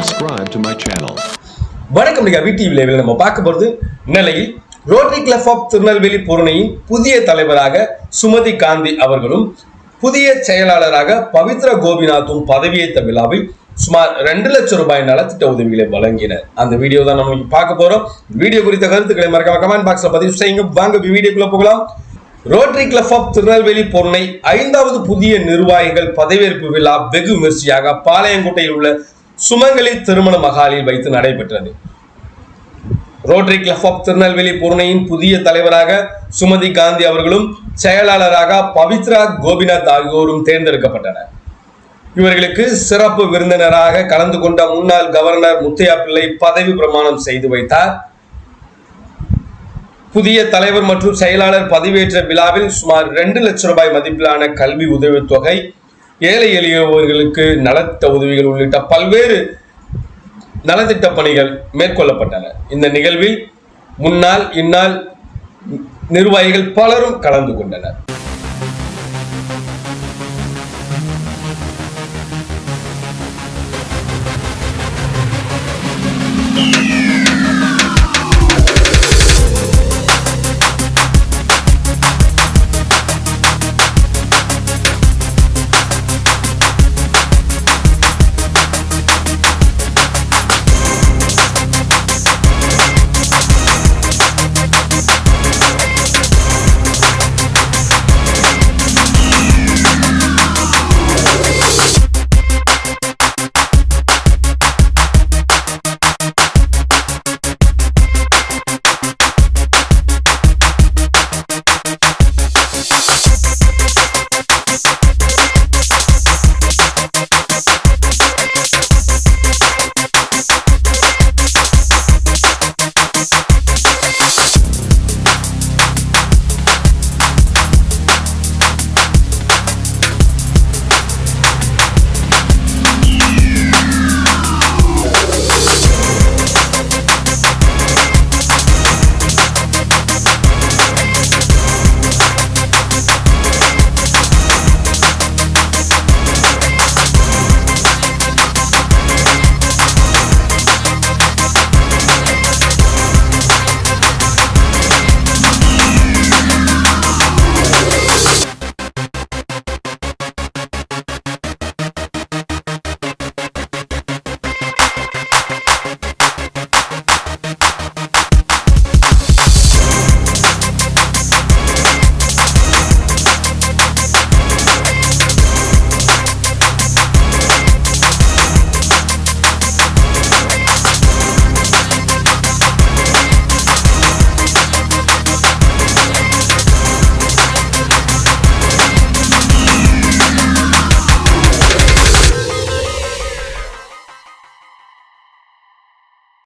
subscribe to my channel. வணக்கம் டிவியில் நம்ம பார்க்க போறது நிலையில் ரோட்டரி கிளப் ஆஃப் திருநெல்வேலி பூரணியின் புதிய தலைவராக சுமதி காந்தி அவர்களும் புதிய செயலாளராக பவித்ரா கோபிநாத்தும் பதவியேற்ற விழாவில் சுமார் 2 லட்சம் ரூபாய் நலத்திட்ட உதவிகளை வழங்கினர். அந்த வீடியோ தான் நம்ம பார்க்க போறோம். வீடியோ குறித்த கருத்துக்களை மறக்காம கமெண்ட் பாக்ஸ்ல பதிவு செய்யுங்க. வாங்க வீடியோக்குள்ள போகலாம். ரோட்டரி கிளப் ஆஃப் திருநெல்வேலி பூரணை 5வது புதிய நிர்வாகிகள் பதவியேற்பு விழா வெகு விமர்சையாக பாளையங்கோட்டையில் உள்ள சுமங்கலி திருமண மகாலில் வைத்து நடைபெற்றது. ரோட்டரி கிளப் ஆஃப் திருநெல்வேலி பூரணையின் புதிய தலைவராக சுமதி காந்தி அவர்களும் செயலாளராக பவித்ரா கோபிநாத் ஆகியோரும் தேர்ந்தெடுக்கப்பட்டனர். இவர்களுக்கு சிறப்பு விருந்தினராக கலந்து கொண்ட முன்னாள் கவர்னர் முத்தையா பிள்ளை பதவி பிரமாணம் செய்து வைத்தார். புதிய தலைவர் மற்றும் செயலாளர் பதவியேற்ற விழாவில் சுமார் 2 லட்சம் ரூபாய் மதிப்பிலான கல்வி உதவித்தொகை, ஏழை எளியவர்களுக்கு நலத்திட்ட உதவிகள் உள்ளிட்ட பல்வேறு நலத்திட்ட பணிகள் மேற்கொள்ளப்பட்டன. இந்த நிகழ்வில் முன்னாள் இந்நாள் நிர்வாகிகள் பலரும் கலந்து கொண்டனர்.